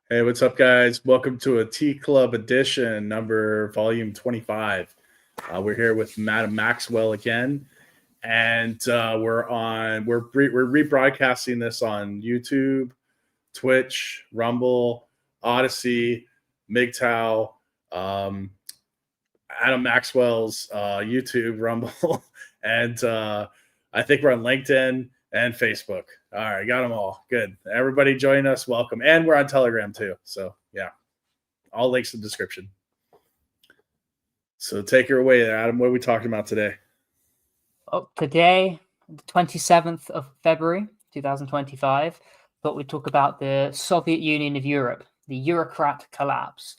Hey, what's up, guys? Welcome to a Tea Club edition, volume 25. We're here with Madam Maxwell again, and we're rebroadcasting this on YouTube, Twitch, Rumble, Odyssey, MGTOW, um, Adam Maxwell's YouTube, Rumble, and I think we're on LinkedIn and Facebook. All right, got them all. Good. Everybody join us. Welcome. And we're on Telegram too. So, yeah, all links in the description. So take her away, Adam. What are we talking about today? Today, the 27th of February, 2025, thought we'd talk about the Soviet Union of Europe, the Eurocratic collapse.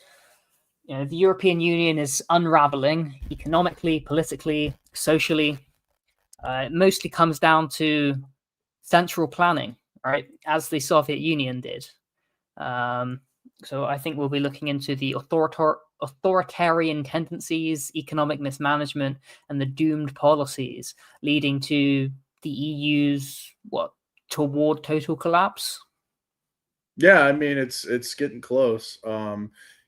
The European Union is unraveling economically, politically, socially. It mostly comes down to central planning, right, as the Soviet Union did. So I think we'll be looking into the authoritarian tendencies, economic mismanagement, and the doomed policies leading to the EU's toward total collapse. Yeah, I mean it's getting close.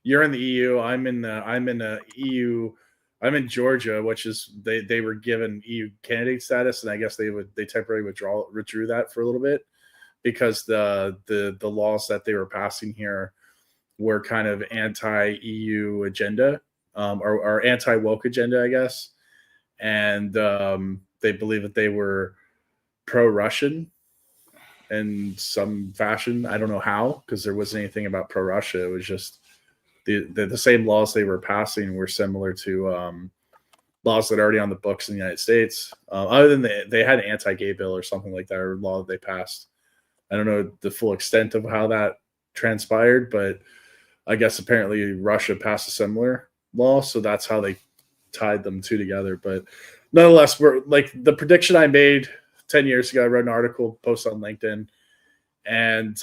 You're in the EU. I'm in the EU. I'm in Georgia, which is they were given EU candidate status, and I guess they temporarily withdrew that for a little bit because the laws that they were passing here were kind of anti-EU agenda or anti-woke agenda, I guess, and they believe that they were pro-Russian in some fashion. I don't know how, because there wasn't anything about pro-Russia. It was just the same laws they were passing were similar to laws that are already on the books in the United States. Other than they had an anti-gay bill or something like that, or law that they passed. I don't know the full extent of how that transpired, but I guess apparently Russia passed a similar law, so that's how they tied them two together. But nonetheless, we're like the prediction I made 10 years ago. I wrote an article, posted on LinkedIn, and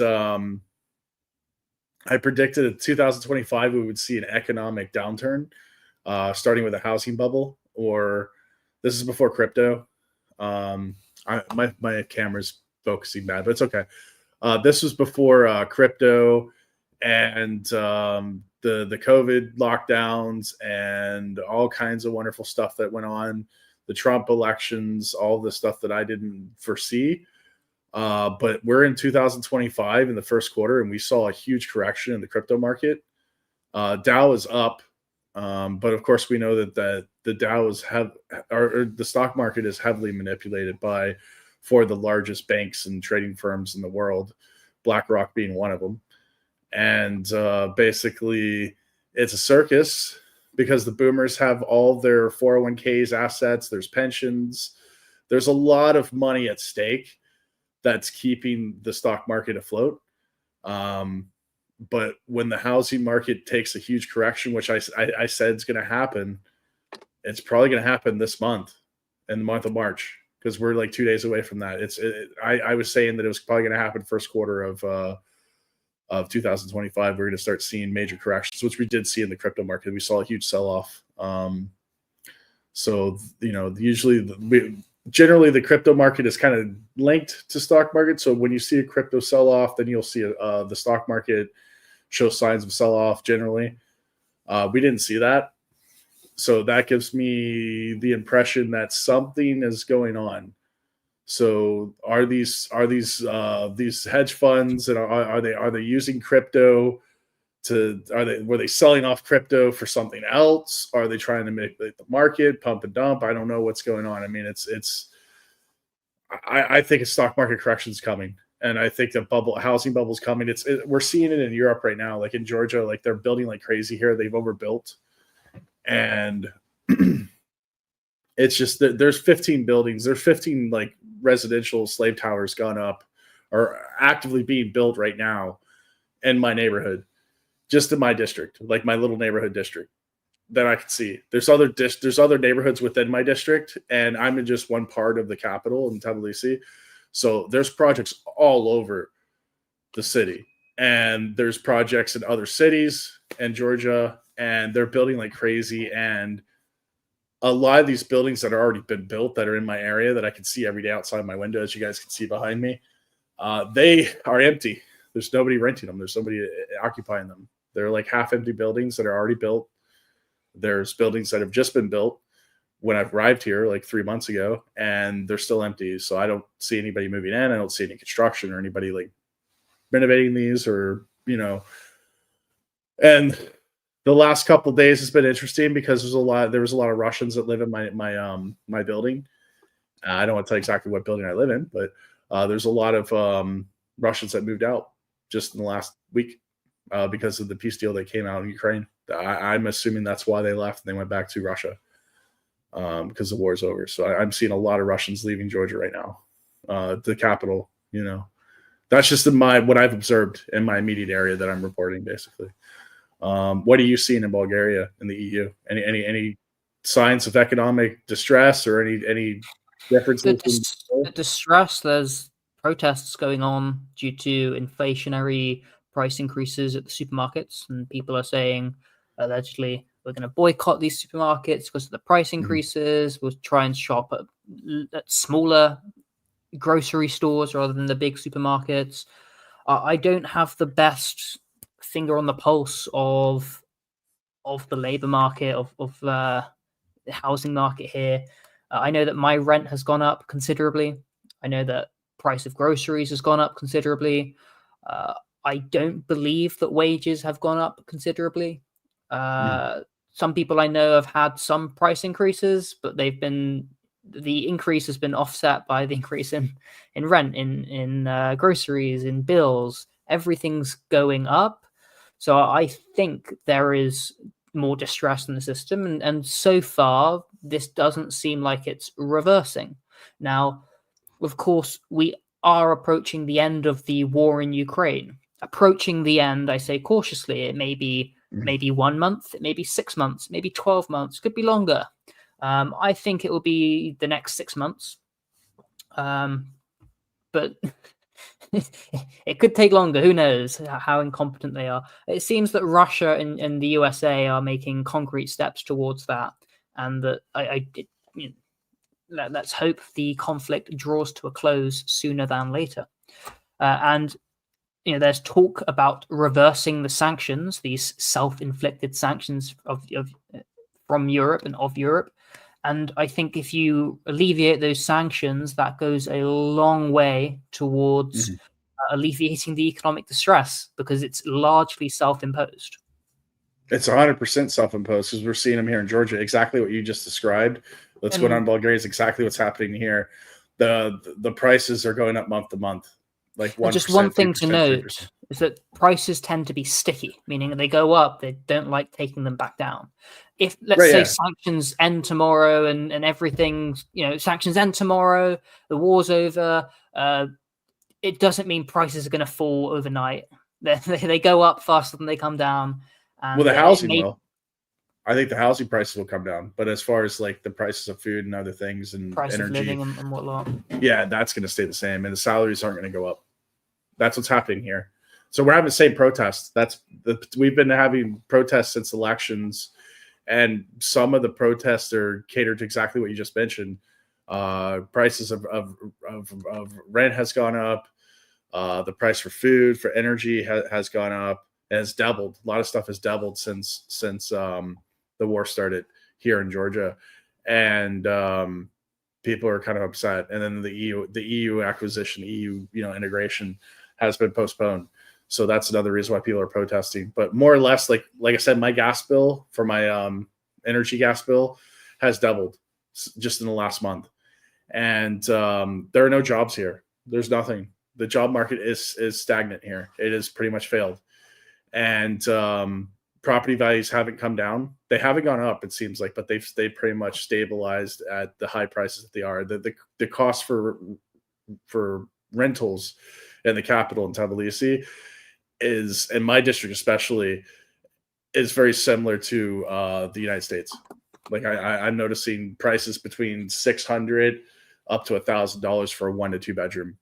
I predicted in 2025 we would see an economic downturn, starting with a housing bubble, or this is before crypto. My camera's focusing bad, but it's okay. This was before crypto and the COVID lockdowns and all kinds of wonderful stuff that went on, the Trump elections, all the stuff that I didn't foresee. But we're in 2025 in the first quarter, and we saw a huge correction in the crypto market. Dow is up, but of course we know that the Dow or the stock market is heavily manipulated by four of the largest banks and trading firms in the world, BlackRock being one of them. And basically, it's a circus because the boomers have all their 401ks, assets, there's pensions, there's a lot of money at stake that's keeping the stock market afloat. But when the housing market takes a huge correction, which I said is going to happen, it's probably going to happen this month, in the month of March, because we're like 2 days away from that. I was saying that it was probably going to happen first quarter of 2025. We're going to start seeing major corrections, which we did see in the crypto market. We saw a huge sell-off. So generally the crypto market is kind of linked to stock market. So when you see a crypto sell-off, then you'll see the stock market show signs of sell-off generally. We didn't see that. So that gives me the impression that something is going on. So are these hedge funds, and are they using crypto were they selling off crypto for something else? Are they trying to manipulate the market, pump and dump? I don't know what's going on. I mean, I think a stock market correction is coming, and I think the housing bubble is coming. We're seeing it in Europe right now, like in Georgia, like they're building like crazy here. They've overbuilt, and it's just that there's 15 buildings. There's 15 like residential slave towers gone up or actively being built right now in my neighborhood, just in my district, like my little neighborhood district that I can see. There's other neighborhoods within my district, and I'm in just one part of the capital in Tbilisi. So there's projects all over the city, and there's projects in other cities in Georgia, and they're building like crazy. And a lot of these buildings that are already been built that are in my area that I can see every day outside my window, as you guys can see behind me, they are empty. There's nobody renting them. There's nobody occupying them. They're like half empty buildings that are already built. There's buildings that have just been built when I've arrived here like 3 months ago, and they're still empty. So I don't see anybody moving in. I don't see any construction or anybody like renovating these, or, you know. And the last couple of days has been interesting because there was a lot of Russians that live in my building. I don't want to tell you exactly what building I live in, but there's a lot of Russians that moved out just in the last week because of the peace deal that came out in Ukraine. I'm assuming that's why they left and they went back to Russia because the war's over. So I'm seeing a lot of Russians leaving Georgia right now, the capital. You know, that's just what I've observed in my immediate area that I'm reporting, basically. What are you seeing in Bulgaria, in the EU? Any signs of economic distress or any differences? The distress, there's protests going on due to inflationary price increases at the supermarkets, and people are saying, allegedly, we're going to boycott these supermarkets because of the price increases. We'll try and shop at smaller grocery stores rather than the big supermarkets. I don't have the best finger on the pulse of the labor market, of the housing market here. I know that my rent has gone up considerably. I know that price of groceries has gone up considerably. I don't believe that wages have gone up considerably. Some people I know have had some price increases, but the increase has been offset by the increase in rent, in groceries, in bills. Everything's going up. So I think there is more distress in the system, and so far this doesn't seem like it's reversing. Now, of course, we are approaching the end of the war in Ukraine. Approaching the end, I say cautiously. It may be maybe 1 month, it may be 6 months, maybe 12 months, could be longer. I think it will be the next 6 months, but it could take longer. Who knows how incompetent they are? It seems that Russia and the USA are making concrete steps towards that, and that let's hope the conflict draws to a close sooner than later. And there's talk about reversing the sanctions, these self-inflicted sanctions from Europe and of Europe. And I think if you alleviate those sanctions, that goes a long way towards alleviating the economic distress, because it's largely self-imposed. It's 100% self-imposed, because we're seeing them here in Georgia. Exactly what you just described. What's going on in Bulgaria is exactly what's happening here. The prices are going up month to month. Like 1%, just one thing 2%, to note 3%. is that prices tend to be sticky, meaning they go up, they don't like taking them back down. If let's say sanctions end tomorrow and everything, sanctions end tomorrow, the war's over, it doesn't mean prices are going to fall overnight. They go up faster than they come down. And well, the housing will. I think the housing prices will come down, but as far as like the prices of food and other things and price energy, of living and whatnot, yeah, that's going to stay the same, and the salaries aren't going to go up. That's what's happening here. So we're having the same protests. We've been having protests since elections, and some of the protests are catered to exactly what you just mentioned. Prices of rent has gone up. The price for food, for energy has gone up. It has doubled. A lot of stuff has doubled since the war started here in Georgia, and people are kind of upset. And then the EU acquisition, EU integration has been postponed. So that's another reason why people are protesting. But more or less, like I said, my gas bill for my energy gas bill has doubled just in the last month. And there are no jobs here. There's nothing. The job market is stagnant here. It has pretty much failed. And property values haven't come down. They haven't gone up, it seems like, but they've pretty much stabilized at the high prices that they are. The cost for rentals in the capital in Tbilisi is, in my district especially, is very similar to the United States. Like I'm noticing prices between $600 up to $1,000 for a 1 to 2 bedroom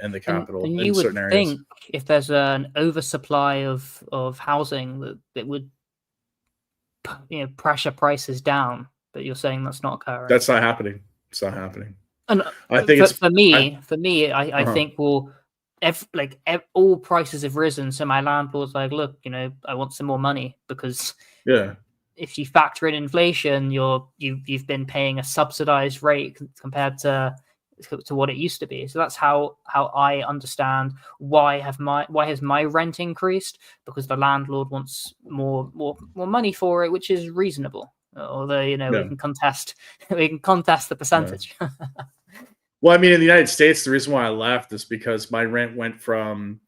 in the capital. And in you certain would areas. think if there's an oversupply of housing that would pressure prices down, but you're saying that's not occurring. That's not happening. It's not happening. And I think for me, I think, well, all prices have risen. So my landlord's like, look, I want some more money, because Yeah. if you factor in inflation, you've been paying a subsidized rate compared to what it used to be. So that's how I understand why has my rent increased, because the landlord wants more money for it, which is reasonable. Although we Yeah. can contest the Yeah. percentage. Well, I mean, in the United States, the reason why I left is because my rent went from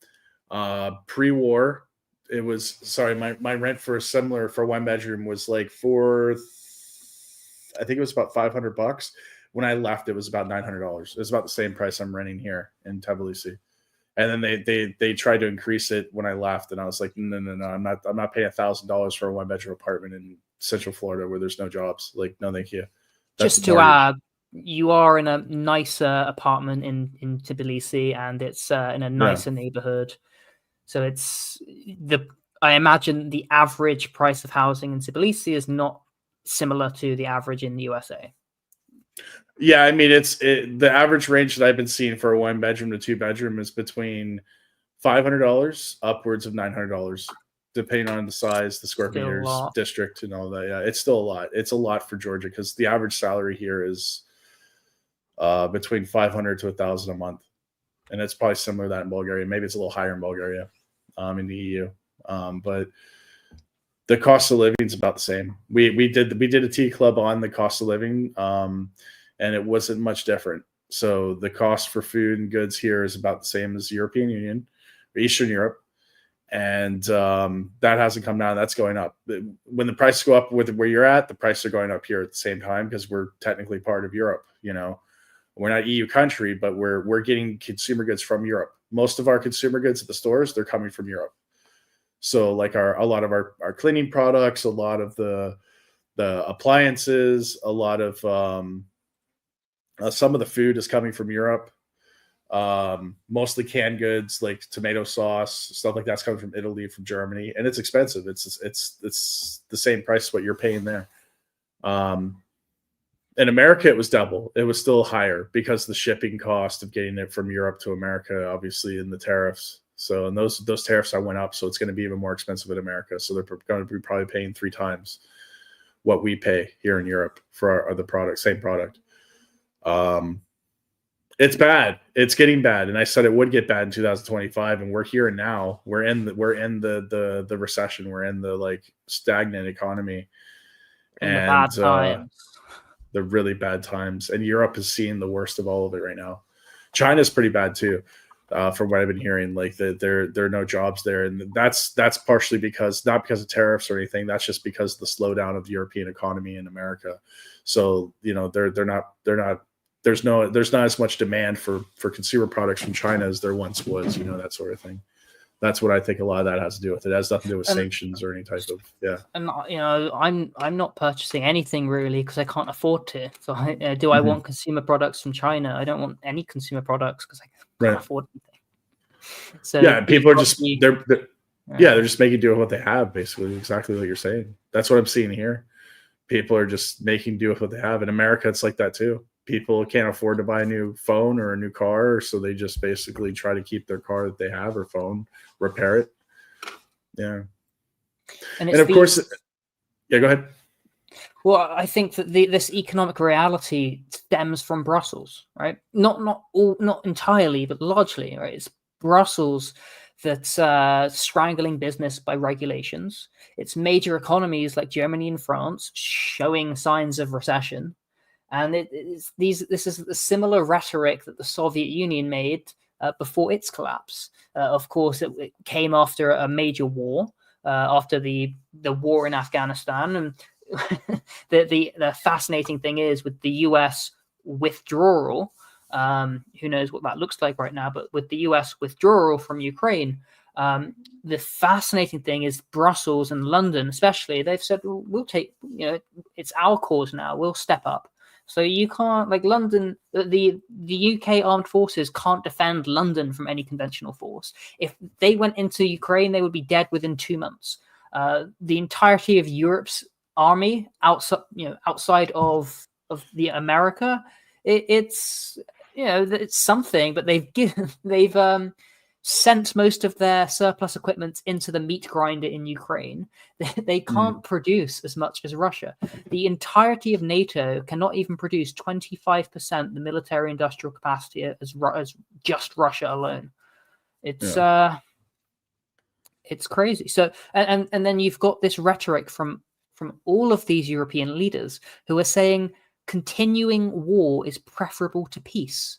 pre-war. It was sorry, my rent for a one bedroom was like I think it was about $500. When I left, it was about $900. It was about the same price I'm renting here in Tbilisi. And then they tried to increase it when I left, and I was like, no, I'm not paying $1,000 for a one bedroom apartment in Central Florida where there's no jobs. Like, no, thank you. That's Just the to mortgage. add, you are in a nicer apartment in Tbilisi, and it's in a Yeah. nicer neighborhood. So I imagine the average price of housing in Tbilisi is not similar to the average in the USA. Yeah, I mean, the average range that I've been seeing for a one bedroom to two bedroom is between $500 upwards of $900, depending on the size, the square Still a meters, lot. district, and all that. Yeah, it's still a lot. It's a lot for Georgia because the average salary here is between 500 to 1,000 a month, and it's probably similar to that in Bulgaria. Maybe it's a little higher in Bulgaria, in the EU, but the cost of living is about the same. We did a T club on the cost of living, and it wasn't much different. So the cost for food and goods here is about the same as the European Union, or Eastern Europe, and that hasn't come down. That's going up. When the prices go up with where you're at, the prices are going up here at the same time because we're technically part of Europe. We're not EU country, but we're getting consumer goods from Europe. Most of our consumer goods at the stores, they're coming from Europe. So like a lot of our cleaning products, a lot of the appliances, a lot of some of the food is coming from Europe. Mostly canned goods like tomato sauce, stuff like that's coming from Italy, from Germany, and it's expensive. It's the same price as what you're paying there. In America, it was double. It was still higher because the shipping cost of getting it from Europe to America, obviously, and the tariffs. So, and those tariffs went up, so it's going to be even more expensive in America. So they're going to be probably paying 3 times what we pay here in Europe for our other product, same product. It's bad. It's getting bad, and I said it would get bad in 2025, and we're here and now. We're in the recession. We're in the like stagnant economy, In the bad and times. the really bad times. And Europe is seeing the worst of all of it right now. China's pretty bad too. From what I've been hearing, like there are no jobs there, and that's partially not because of tariffs or anything. That's just because of the slowdown of the European economy in America. So they're not. There's not as much demand for consumer products from China as there once was. That sort of thing. That's what I think a lot of that has to do with. It has nothing to do with sanctions or any type of And I'm not purchasing anything really because I can't afford to. So do I want consumer products from China? I don't want any consumer products because I can't afford anything. So yeah, people are just they're just making do with what they have, basically. Exactly what you're saying. That's what I'm seeing here. People are just making do with what they have. In America, it's like that too. People can't afford to buy a new phone or a new car, so they just basically try to keep their car that they have or phone, repair it. Yeah. And of course, yeah, go ahead. Well, I think that this economic reality stems from Brussels, right? Not entirely, but largely, right? It's Brussels that's strangling business by regulations. It's major economies like Germany and France showing signs of recession, and this is the similar rhetoric that the Soviet Union made before its collapse. Of course, it came after a major war, after the war in Afghanistan, and the fascinating thing is with the US withdrawal, who knows what that looks like right now, but with the US withdrawal from Ukraine, the fascinating thing is Brussels and London especially, they've said, well, we'll take, it's our cause now, we'll step up. So you can't, like London, the UK armed forces can't defend London from any conventional force. If they went into Ukraine, they would be dead within 2 months. The entirety of Europe's army outside of the America, it's something, but they've sent most of their surplus equipment into the meat grinder in Ukraine. They can't produce as much as Russia. The entirety of NATO cannot even produce 25% the military industrial capacity as just Russia alone. It's crazy. So and then you've got this rhetoric from all of these European leaders who are saying continuing war is preferable to peace.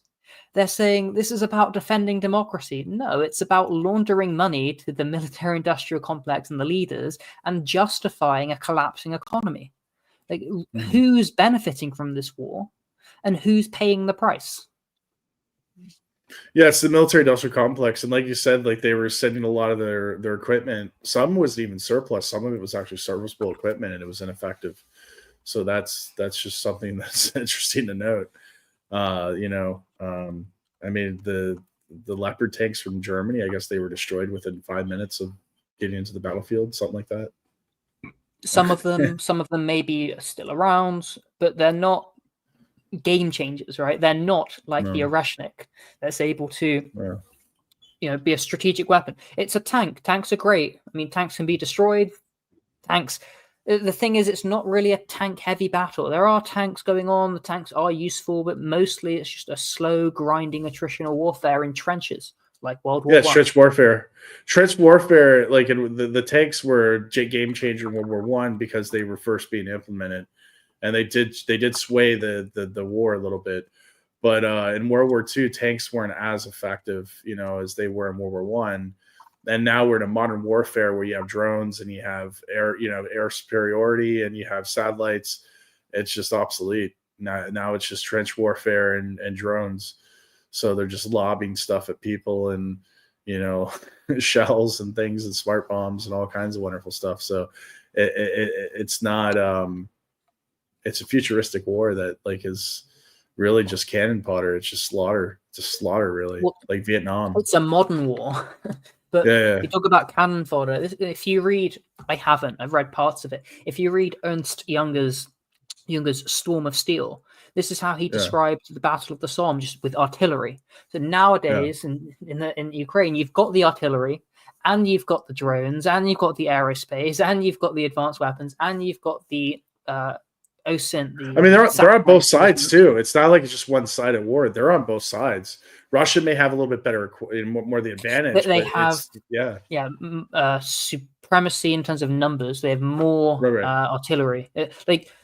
They're saying this is about defending democracy. No, it's about laundering money to the military-industrial complex and the leaders and justifying a collapsing economy. Like, who's benefiting from this war and who's paying the price? Yeah, it's the military-industrial complex. And like you said, like they were sending a lot of their equipment. Some was even surplus. Some of it was actually serviceable equipment, and it was ineffective. So that's just something that's interesting to note. I mean, the Leopard tanks from Germany, I guess they were destroyed within 5 minutes of getting into the battlefield, something like that. Some of them may be still around, but they're not game changers, right? They're not like the Oreshnik that's able to, be a strategic weapon. It's a tank. Tanks are great. I mean, tanks can be destroyed. Tanks. The thing is, it's not really a tank-heavy battle. There are tanks going on. The tanks are useful, but mostly it's just a slow, grinding, attritional warfare in trenches, like World War I. Yeah, trench warfare. Trench warfare, like the tanks were game changer in World War One because they were first being implemented, and they did sway the war a little bit. But in World War II, tanks weren't as effective, as they were in World War One. And now we're in a modern warfare where you have drones and you have air superiority and you have satellites. It's just obsolete. Now it's just trench warfare and drones. So they're just lobbing stuff at people and, shells and things and smart bombs and all kinds of wonderful stuff. So it's not, it's a futuristic war that is really just cannon fodder. It's just slaughter. Really, like Vietnam. It's a modern war. But you talk about cannon fodder. If you read, I've read parts of it. If you read Ernst Junger's Storm of Steel, this is how he described the Battle of the Somme, just with artillery. So nowadays in Ukraine, you've got the artillery, and you've got the drones, and you've got the aerospace, and you've got the advanced weapons, and you've got the OSINT. They're on both sides too. It's not like it's just one-sided war. They're on both sides. Russia may have a little bit better, more the advantage. They have supremacy in terms of numbers. They have more artillery,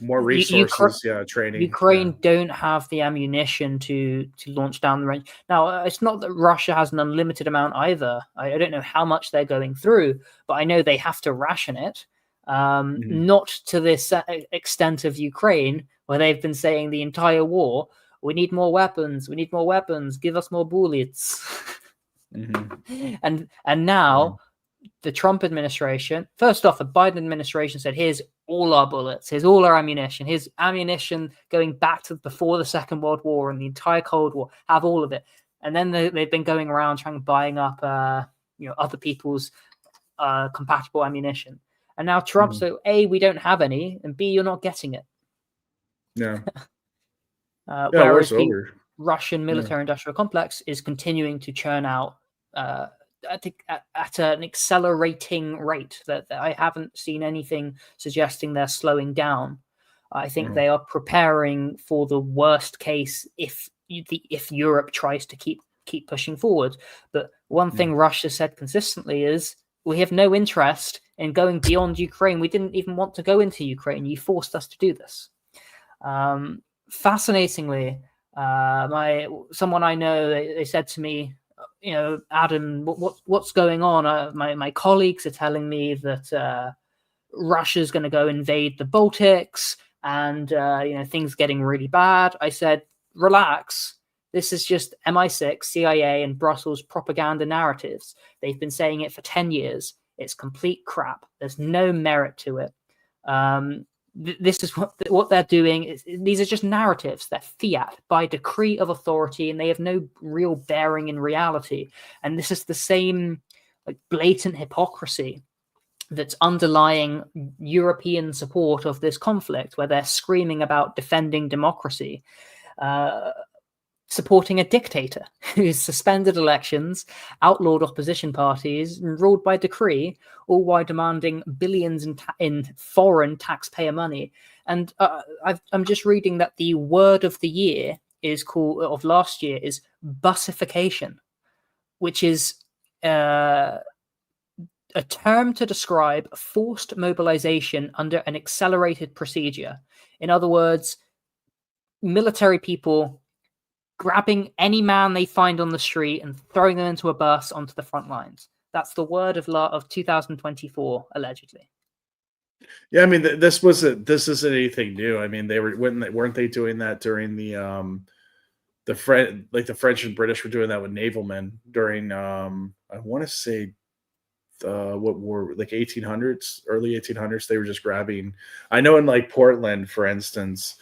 more resources. Training. Ukraine don't have the ammunition to launch down the range. Now, it's not that Russia has an unlimited amount either. I don't know how much they're going through, but I know they have to ration it. Not to this extent of Ukraine, where they've been saying the entire war, we need more weapons, give us more bullets. And now the Trump administration, first off, the Biden administration said, here's all our bullets, here's all our ammunition, here's ammunition going back to before the Second World War and the entire Cold War, have all of it. And then they've been going around buying up other people's compatible ammunition. And now Trump said, A, we don't have any, and B, you're not getting it. Yeah. Whereas the Russian military-industrial complex is continuing to churn out at an accelerating rate that I haven't seen anything suggesting they're slowing down. I think they are preparing for the worst case if Europe tries to keep pushing forward. But one thing Russia said consistently is, we have no interest in going beyond Ukraine. We didn't even want to go into Ukraine. You forced us to do this. Fascinatingly, someone I know, they said to me, Adam, what's going on? My colleagues are telling me that Russia's going to go invade the Baltics, and things getting really bad. I said, relax. This is just MI6, CIA, and Brussels propaganda narratives. They've been saying it for 10 years. It's complete crap. There's no merit to it. This is what they're doing. These are just narratives. They're fiat by decree of authority, and they have no real bearing in reality. And this is the same blatant hypocrisy that's underlying European support of this conflict, where they're screaming about defending democracy. supporting a dictator who's suspended elections, outlawed opposition parties, and ruled by decree, all while demanding billions in foreign taxpayer money. And I'm just reading that the word of the year of last year is bussification, which is a term to describe forced mobilization under an accelerated procedure. In other words, military people grabbing any man they find on the street and throwing them into a bus onto the front lines. That's the word of 2024, allegedly. Yeah, I mean, this isn't anything new. I mean, weren't they doing that during the French and British were doing that with naval men during I want to say what war, like 1800s, early 1800s. They were just grabbing. I know in like Portland, for instance,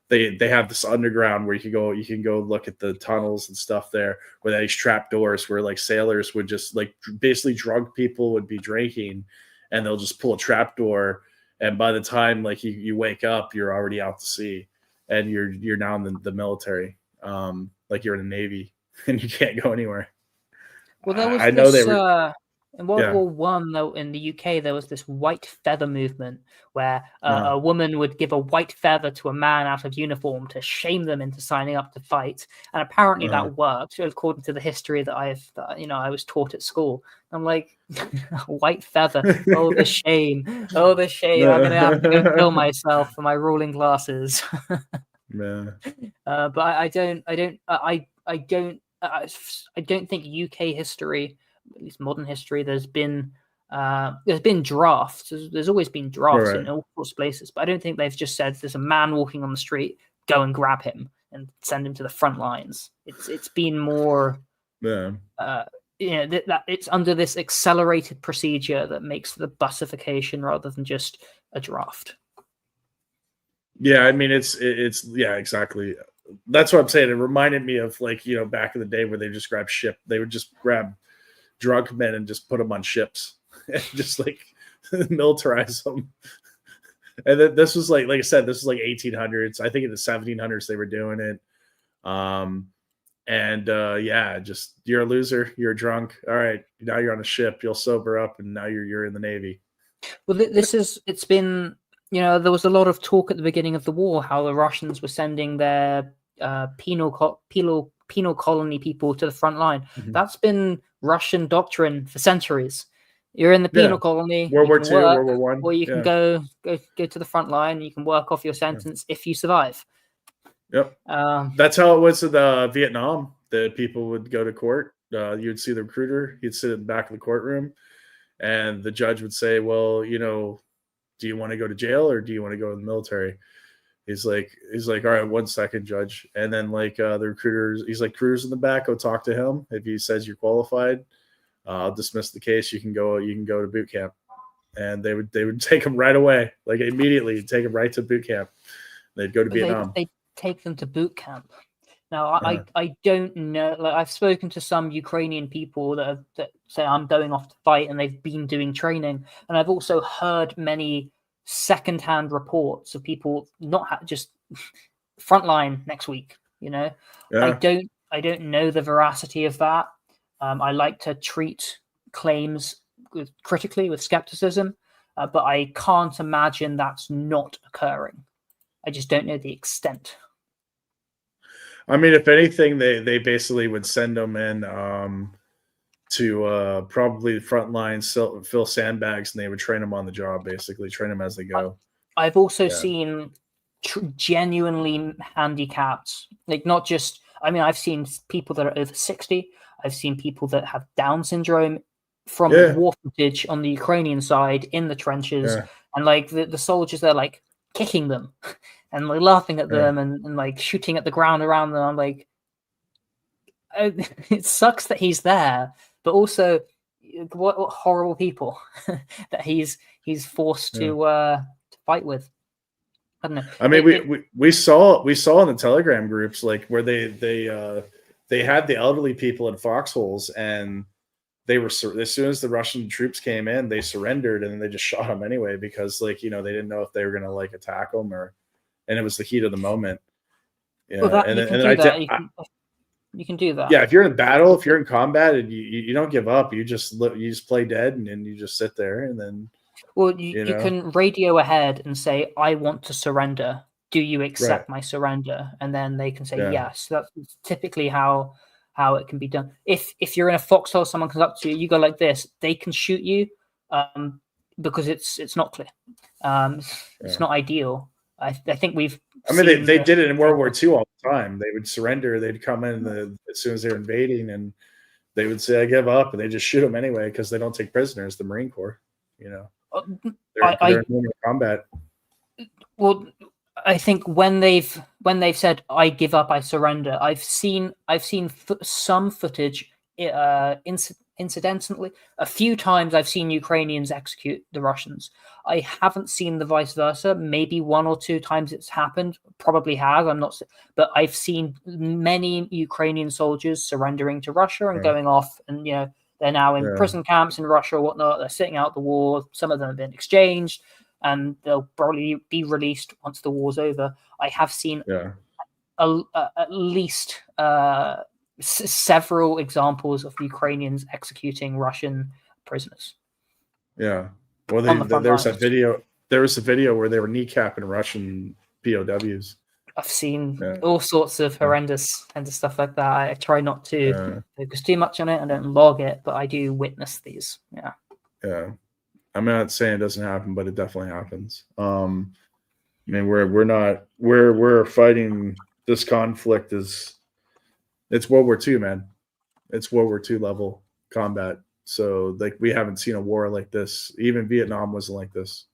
they have this underground where you can go look at the tunnels and stuff there, where they have these trap doors where like sailors would just like basically drunk people would be drinking, and they'll just pull a trap door, and by the time like you wake up, you're already out to sea, and you're now in the military, like you're in the Navy, and you can't go anywhere. Well, there was I know they this were. in World Yeah. War One, though, in the UK, there was this white feather movement where Uh, a woman would give a white feather to a man out of uniform to shame them into signing up to fight, and apparently uh, that worked, according to the history that I was taught at school. I'm like, white feather. Oh, the shame! Oh, the shame! I'm gonna have to go kill myself for my ruling glasses. yeah. But I don't think UK history, at least modern history, there's been drafts. There's always been drafts Right. in all sorts of places, but I don't think they've just said there's a man walking on the street, go and grab him and send him to the front lines. It's been more, Yeah. that it's under this accelerated procedure that makes the bussification rather than just a draft. Yeah, I mean yeah, exactly. That's what I'm saying. It reminded me of like, back in the day where they would just grab drunk men and just put them on ships and just like militarize them. And then this was like I said, this was like 1800s. I think in the 1700s they were doing it. And yeah, just you're a loser, you're drunk. All right, now you're on a ship, you'll sober up, and now you're in the Navy. Well, it's been, there was a lot of talk at the beginning of the war how the Russians were sending their penal colony people to the front line. Mhm. That's been Russian doctrine for centuries. You're in the Yeah. penal colony, World you War can II, work, World War One. or you can Yeah. go to the front line. You can work off your sentence if you survive. Yep. That's how it was in Vietnam. The people would go to court. You'd see the recruiter. He'd sit in the back of the courtroom, and the judge would say, "Well, do you want to go to jail or do you want to go in the military?" He's like, "All right, 1 second, judge." And then like the recruiters, he's like, "Recruiters in the back, go talk to him. If he says you're qualified, I'll dismiss the case. You can go to boot camp." And they would take him right away, like immediately, take him right to boot camp. They'd go to Vietnam. They take them to boot camp. Now, I don't know. Like, I've spoken to some Ukrainian people that say I'm going off to fight, and they've been doing training. And I've also heard many secondhand reports of people not just frontline next week. Yeah. I don't know the veracity of that. I like to treat claims critically with skepticism, but I can't imagine that's not occurring. I just don't know the extent. I mean, if anything, they basically would send them in to probably the front lines, fill sandbags, and they would train them on the job, basically train them as they go. I've also seen genuinely handicapped, like not just. I mean, I've seen people that are over 60. I've seen people that have Down syndrome from war footage on the Ukrainian side in the trenches, and like the soldiers, they're like kicking them and like laughing at them and like shooting at the ground around them. I'm like, it sucks that he's there, but also what horrible people that he's forced to fight with. I don't know. I mean, we saw in the Telegram groups like where they had the elderly people in foxholes, and they were, as soon as the Russian troops came in, they surrendered, and then they just shot them anyway because like they didn't know if they were going to like attack them and it was the heat of the moment. Yeah, well, You can do that. Yeah, if you're in battle, if you're in combat, and you don't give up, you just play dead, and then you just sit there, and then Well, you can radio ahead and say, "I want to surrender. Do you accept my surrender?" And then they can say yes. That's typically how it can be done. If you're in a foxhole, someone comes up to you, you go like this, they can shoot you, because it's not clear. It's not ideal. I think we've. I mean, they did it in World War II all the time. They would surrender. They'd come in as soon as they were invading, and they would say, "I give up," and they just shoot them anyway because they don't take prisoners. The Marine Corps, they're in normal combat. Well, I think when they've said, "I give up, I surrender," I've seen some footage. Incidentally, a few times I've seen Ukrainians execute the Russians. I haven't seen the vice versa. Maybe 1 or 2 times it's happened. Probably has. I'm not, but I've seen many Ukrainian soldiers surrendering to Russia and going off, and they're now in prison camps in Russia or whatnot. They're sitting out the war. Some of them have been exchanged, and they'll probably be released once the war's over. I have seen at least several examples of Ukrainians executing Russian prisoners. Yeah. Well, there was a video. There was a video where they were kneecapping Russian POWs. I've seen all sorts of horrendous stuff like that. I try not to focus too much on it. I don't log it, but I do witness these. Yeah. Yeah. I'm not saying it doesn't happen, but it definitely happens. I mean, we're fighting this conflict it's World War II, man. It's World War II level combat. So we haven't seen a war like this. Even Vietnam wasn't like this.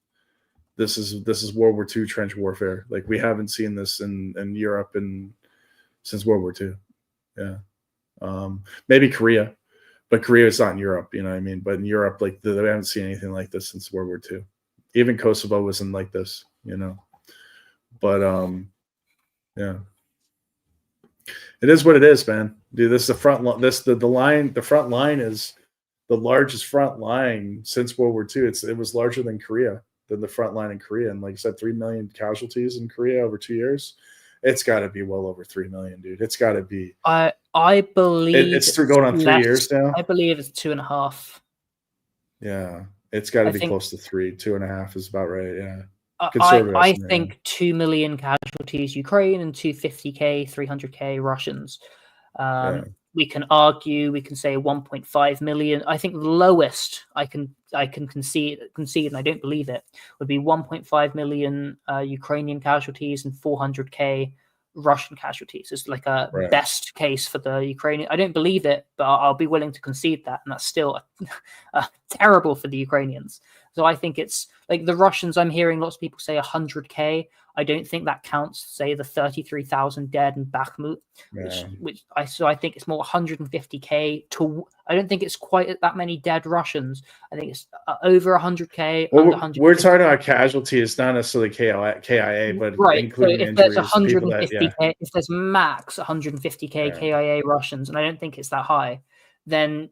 This is World War II trench warfare. We haven't seen this in Europe since World War II. Yeah. Maybe Korea, but Korea is not in Europe, you know what I mean? But in Europe, we haven't seen anything like this since World War II. Even Kosovo wasn't like this, But yeah. It is what it is, man. Dude, this is the front line. The front line is the largest front line since World War II. It was larger than the front line in Korea. And like I said, 3 million casualties in Korea over 2 years. It's got to be well over 3 million, dude. It's got to be. I believe it's going on 3 years now. I believe it's 2.5. Yeah, it's got to be close to 3. 2.5 is about right. Yeah. I think 2 million casualties Ukraine and 250K, 300K Russians. We can argue, we can say 1.5 million. I think the lowest I can concede, and I don't believe it, would be 1.5 million Ukrainian casualties and 400K Russian casualties. It's like a best case for the Ukrainian. I don't believe it, but I'll be willing to concede that, and that's still terrible for the Ukrainians. So I think it's like the Russians. I'm hearing lots of people say 100K. I don't think that counts. Say the 33,000 dead in Bakhmut, I think it's more 150K. I don't think it's quite that many dead Russians. I think it's over 100K. Well, we're talking about casualties, not necessarily KIA, but including so if injuries. There's 150K, if there's max 150K KIA Russians, and I don't think it's that high, then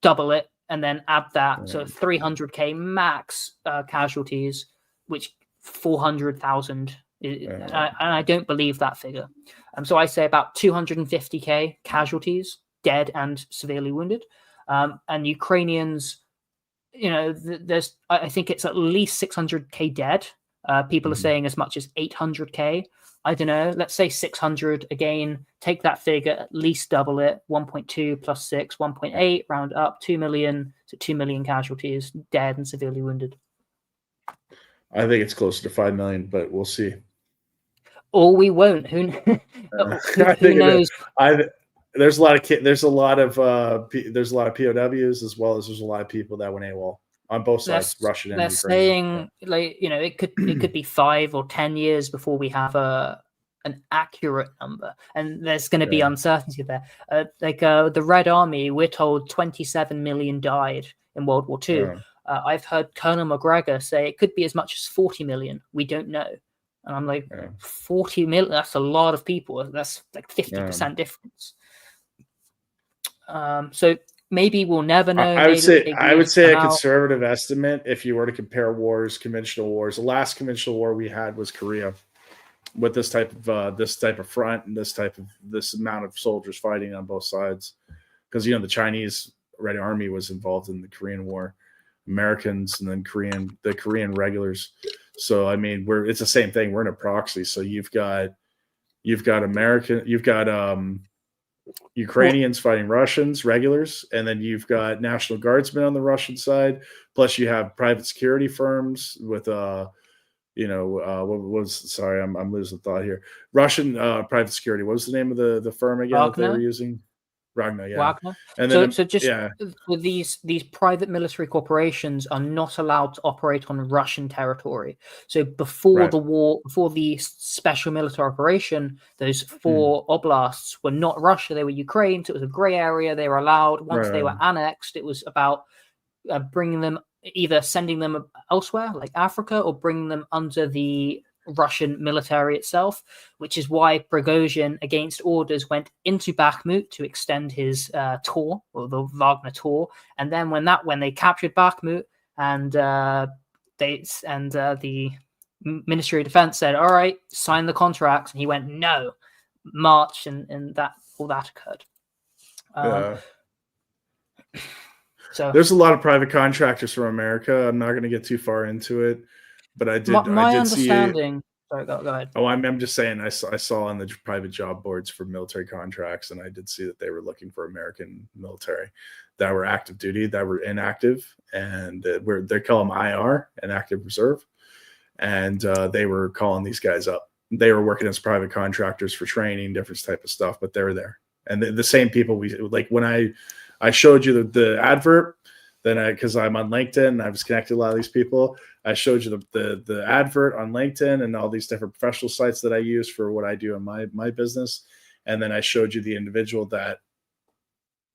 double it. And then add that, so 300K max casualties, which 400,000, and I don't believe that figure. So I say about 250K casualties, dead and severely wounded, and Ukrainians. I think it's at least 600K dead. People are saying as much as 800K. I don't know, let's say 600 again, take that figure, at least double it, 1.2 plus 6, 1.8, round up, 2 million, so 2 million casualties, dead and severely wounded. I think it's closer to 5 million, but we'll see. Or we won't. Who knows? There's a lot of POWs, as well as there's a lot of people that went AWOL. On both sides, Russian and Ukrainian. They're saying, it could be 5 or 10 years before we have an accurate number, and there's going to be uncertainty there. The Red Army, we're told 27 million died in World War II. I've heard Colonel McGregor say it could be as much as 40 million. We don't know, and I'm like, 40 million. That's a lot of people. That's like 50% difference. So. Maybe we'll never know. I would say a conservative estimate, if you were to compare conventional wars. The last conventional war we had was Korea. with this type of front and this amount of soldiers fighting on both sides, because the Chinese Red Army was involved in the Korean War, Americans, and then the Korean regulars. So I mean, it's the same thing. We're in a proxy. So you've got Ukrainians fighting Russians, regulars, and then you've got National Guardsmen on the Russian side. Plus, you have private security firms with what was sorry, I'm losing thought here. Russian private security. What was the name of the firm again that they were using? Ragnar, yeah. Wagner. And then So just with these private military corporations are not allowed to operate on Russian territory. So before the war, before the special military operation, those 4 oblasts were not Russia; they were Ukraine. So it was a gray area. They were allowed. Once they were annexed, it was about bringing them, either sending them elsewhere, like Africa, or bringing them under the Russian military itself, which is why Prigozhin, against orders, went into Bakhmut to extend his tour, or the Wagner tour. And then when they captured Bakhmut, and the Ministry of Defense said, "All right, sign the contracts," and he went, "No," March, and that all that occurred. So there's a lot of private contractors from America. I'm not going to get too far into it, but I did. My I did understanding. See Sorry, go ahead. Oh, I'm just saying. I saw on the private job boards for military contracts, and I did see that they were looking for American military that were active duty, that were inactive, and they call them IR, inactive reserve, and they were calling these guys up. They were working as private contractors for training, different type of stuff, but they were there, and the same people we like when I showed you the advert, then because I'm on LinkedIn and I was connected to a lot of these people, I showed you the advert on LinkedIn and all these different professional sites that I use for what I do in my business. And then I showed you the individual that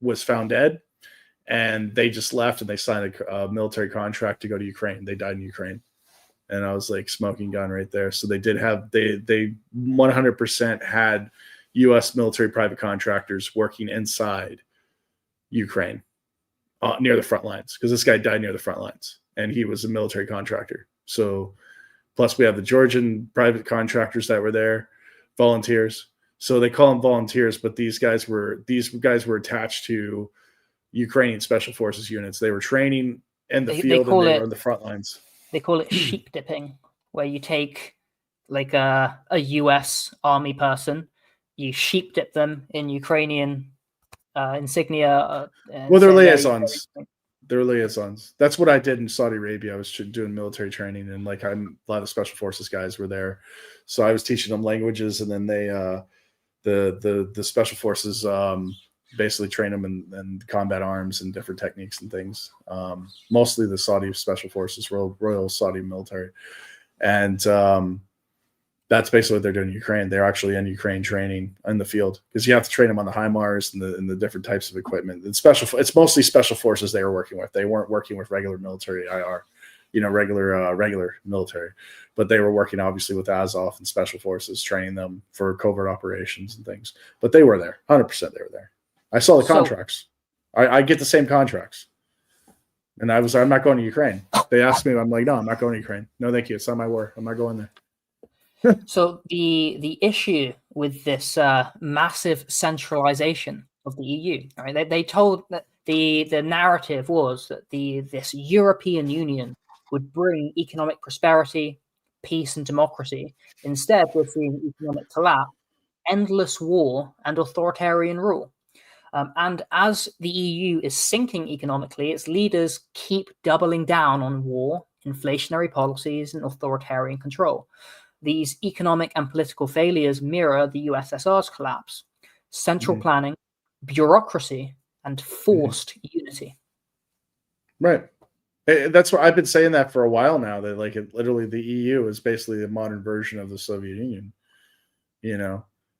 was found dead, and they just left and they signed a military contract to go to Ukraine. They died in Ukraine. And I was like, smoking gun right there. So they 100% had U.S. military private contractors working inside Ukraine near the front lines, because this guy died near the front lines and he was a military contractor. So plus we have the Georgian private contractors that were there, volunteers. So they call them volunteers, but these guys were attached to Ukrainian special forces units. They were training in the field and they were on the front lines. They call it sheep dipping, where you take like a US army person, you sheep dip them in Ukrainian insignia. Well, they're liaisons. They're liaisons. That's what I did in Saudi Arabia. I was doing military training, and like a lot of special forces guys were there, so I was teaching them languages, and then they, the special forces, basically train them in combat arms and different techniques and things. Mostly the Saudi special forces, Royal Saudi military, and that's basically what they're doing in Ukraine. They're actually in Ukraine training in the field, because you have to train them on the HIMARS and the different types of equipment. It's mostly special forces they were working with. They weren't working with regular military IR, regular military, but they were working obviously with Azov and special forces, training them for covert operations and things. But they were there, 100%. They were there. I saw the contracts. I get the same contracts, and I'm not going to Ukraine. They asked me, I'm like, no, I'm not going to Ukraine. No, thank you. It's not my war. I'm not going there. So the issue with this massive centralization of the EU, right? They told that the narrative was that this European Union would bring economic prosperity, peace, and democracy. Instead, we're seeing economic collapse, endless war, and authoritarian rule. And as the EU is sinking economically, its leaders keep doubling down on war, inflationary policies, and authoritarian control. These economic and political failures mirror the USSR's collapse, central planning, bureaucracy, and forced unity. Right. That's what I've been saying that for a while now, that literally the EU is basically a modern version of the Soviet Union.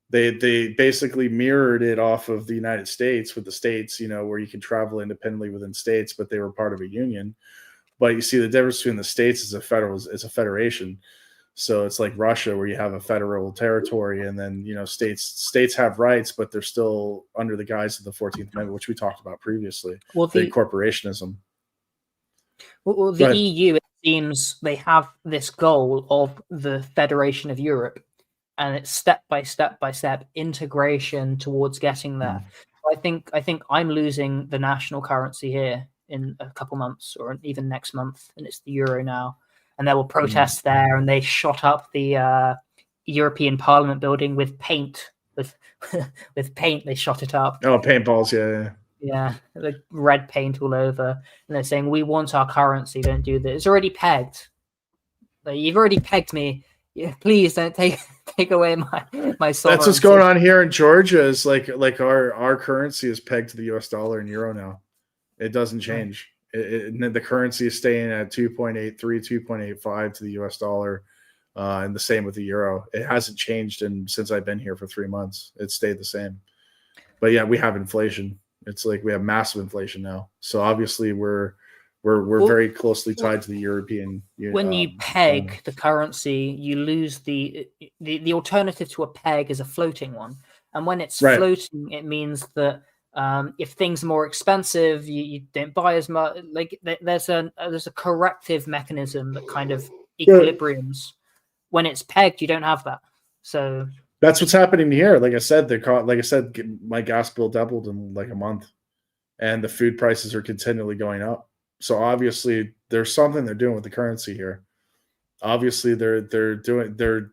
They basically mirrored it off of the United States, with the states, where you can travel independently within states, but they were part of a union. But you see the difference between the states is it's a federation. So it's like Russia, where you have a federal territory, and then states have rights, but they're still under the guise of the 14th Amendment, which we talked about previously. Well, the corporationism. Well, the EU, it seems they have this goal of the Federation of Europe, and it's step by step integration towards getting there. I think I'm losing the national currency here in a couple months, or even next month, and it's the euro now. And there were protests there, and they shot up the European Parliament building with paint. With paint, they shot it up. Oh, paintballs, yeah. Yeah, like red paint all over, and they're saying, "We want our currency. Don't do this. It's already pegged. Like, you've already pegged me. Yeah, please don't take away my sovereignty." That's what's going on here in Georgia. Is like our currency is pegged to the U.S. dollar and euro now. It doesn't change. The currency is staying at 2.83, 2.85 to the U.S. dollar, and the same with the euro. It hasn't changed since I've been here for 3 months. It stayed the same. But yeah, we have inflation. It's like we have massive inflation now. So obviously we're very closely tied to the European Union. When you peg the currency, you lose the alternative to a peg is a floating one. And when it's floating, it means that if things are more expensive, you don't buy as much. Like there's a corrective mechanism that kind of equilibriums. When it's pegged, you don't have that. So that's what's happening here. Like I said, my gas bill doubled in like a month, and the food prices are continually going up. So obviously, there's something they're doing with the currency here. Obviously, they're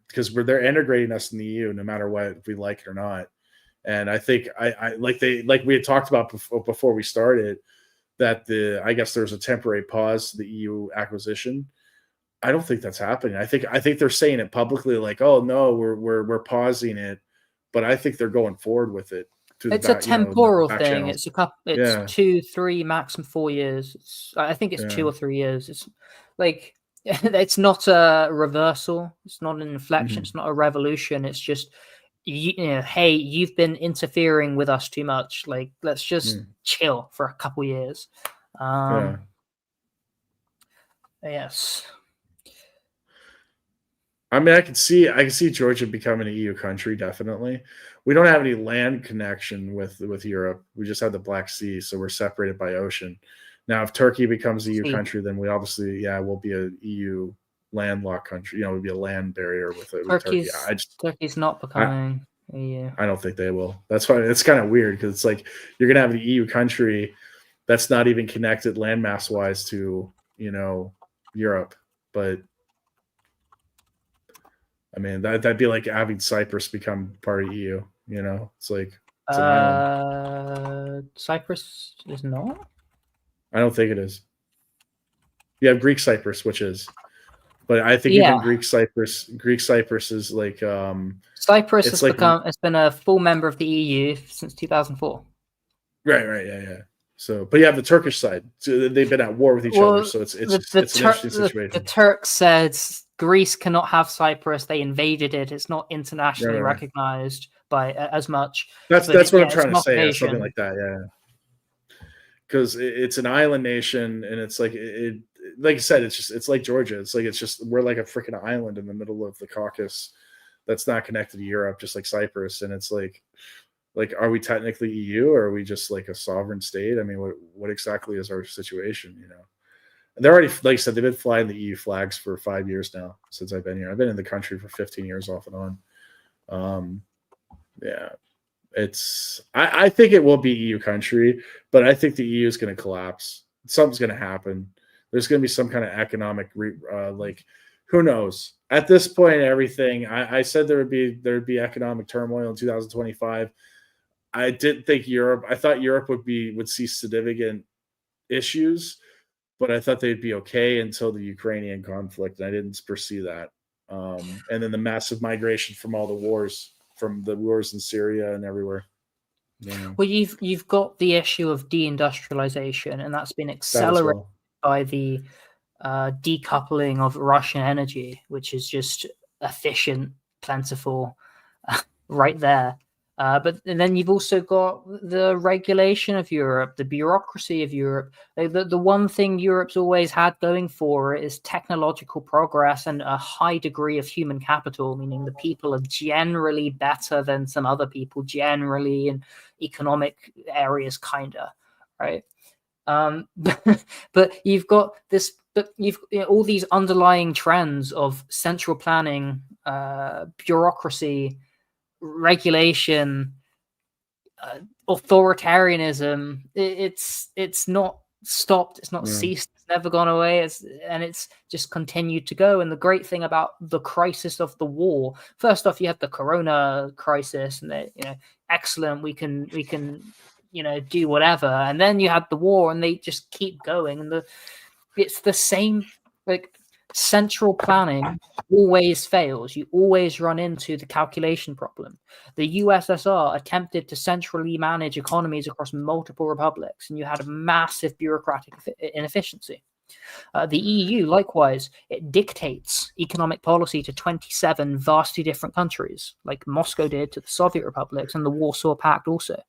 because they're integrating us in the EU, no matter what, if we like it or not. And I think like we had talked about before we started, that I guess there's a temporary pause to the EU acquisition. I don't think that's happening. I think they're saying it publicly, like, "Oh no, we're pausing it," but I think they're going forward with it. It's a temporal thing. It's a couple. It's 2, 3, maximum 4 years. I think it's 2 or 3 years. It's like it's not a reversal. It's not an inflection. It's not a revolution. It's just hey, you've been interfering with us too much. Like, let's just chill for a couple years. Yes. I mean, I can see Georgia becoming an EU country, definitely. We don't have any land connection with Europe. We just have the Black Sea, so we're separated by ocean. Now, if Turkey becomes an EU country, then we obviously, we'll be an EU landlocked country. We'll be a land barrier with Turkey. Turkey's not becoming EU. I don't think they will. That's why it's kind of weird, because it's like you're going to have an EU country that's not even connected landmass-wise to, Europe. But I mean, that'd be like having Cyprus become part of EU. It's like it's an island. Cyprus is not. I don't think it is. You have Greek Cyprus, which is, but I think even Greek Cyprus is like Cyprus it's been a full member of the EU since 2004. Right, yeah. So, but you have the Turkish side. So they've been at war with each other. So it's an interesting situation. The Turks said Greece cannot have Cyprus. They invaded it. It's not internationally recognized by as much. That's what I'm trying to say. Something like that, yeah. Because it's an island nation, and it's like like I said, it's like Georgia. It's just we're like a freaking island in the middle of the Caucasus that's not connected to Europe, just like Cyprus. And it's like, are we technically EU, or are we just like a sovereign state? I mean, what exactly is our situation? And they're already, like I said, they've been flying the EU flags for 5 years now since I've been here. I've been in the country for 15 years off and on. I think it will be EU country, but I think the EU is going to collapse. Something's going to happen. There's going to be some kind of economic, who knows? At this point, everything. I said there would be economic turmoil in 2025. I didn't think Europe. I thought Europe would see significant issues, but I thought they'd be okay until the Ukrainian conflict, and I didn't foresee that. And then the massive migration from all the wars. From the wars in Syria and everywhere. Well, you've got the issue of deindustrialization, and that's been accelerated by the decoupling of Russian energy, which is just efficient, plentiful, right there. But then you've also got the regulation of Europe, the bureaucracy of Europe. The one thing Europe's always had going for it is technological progress and a high degree of human capital, meaning the people are generally better than some other people, generally in economic areas, kind of, right? But you've got this But you've all these underlying trends of central planning, bureaucracy, regulation, authoritarianism. It's not stopped. It's not ceased. It's never gone away. It's just continued to go. And the great thing about the crisis of the war, first off, you had the Corona crisis, and excellent. We can do whatever. And then you had the war, and they just keep going. And it's the same, like, central planning always fails. You always run into the calculation problem. The USSR attempted to centrally manage economies across multiple republics, and you had a massive bureaucratic inefficiency. The EU, likewise, it dictates economic policy to 27 vastly different countries, like Moscow did to the Soviet republics and the Warsaw Pact also.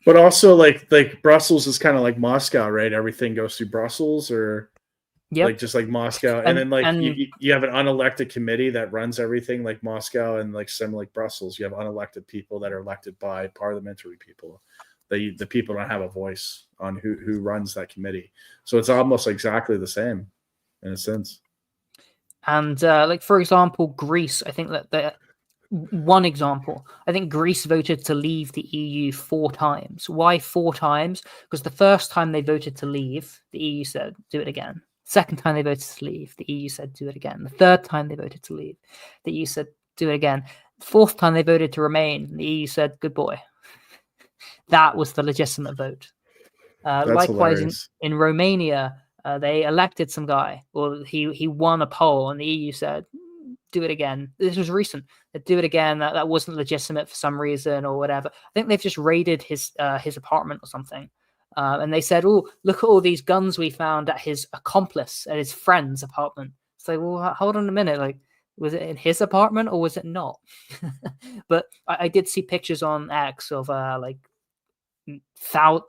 But also, like Brussels is kind of like Moscow, right? Everything goes through Brussels, or like just like Moscow, and then like you have an unelected committee that runs everything, like Moscow, and like similar like Brussels, you have unelected people that are elected by parliamentary people. The people don't have a voice on who runs that committee, so it's almost exactly the same in a sense. And like, for example, Greece, I think that one example, I think Greece voted to leave the EU 4 times. Why 4 times? Because the first time they voted to leave, the EU said, do it again. Second time they voted to leave, the EU said, do it again. The third time they voted to leave, the EU said, do it again. Fourth time they voted to remain, the EU said, good boy. That was the legitimate vote. Likewise, in Romania, they elected some guy, or he won a poll, and the EU said, do it again. This was recent. Do it again. That wasn't legitimate for some reason or whatever. I think they've just raided his apartment or something. And they said, oh, look at all these guns we found at his accomplice, at his friend's apartment. It's like, well, hold on a minute. Like, was it in his apartment or was it not? But I did see pictures on X of like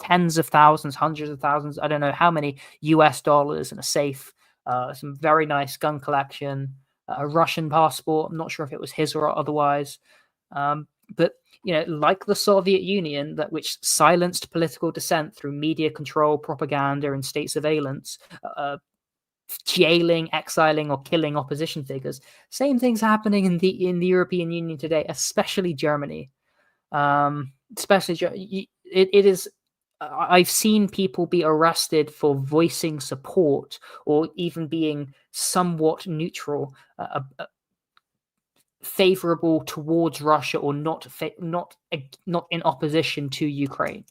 tens of thousands, hundreds of thousands, I don't know how many US dollars in a safe, some very nice gun collection, a Russian passport. I'm not sure if it was his or otherwise. But, like the Soviet Union, which silenced political dissent through media control, propaganda, and state surveillance, jailing, exiling, or killing opposition figures. Same things happening in the European Union today, especially Germany. It is. I've seen people be arrested for voicing support or even being somewhat neutral, favorable towards Russia, or not in opposition to Ukraine.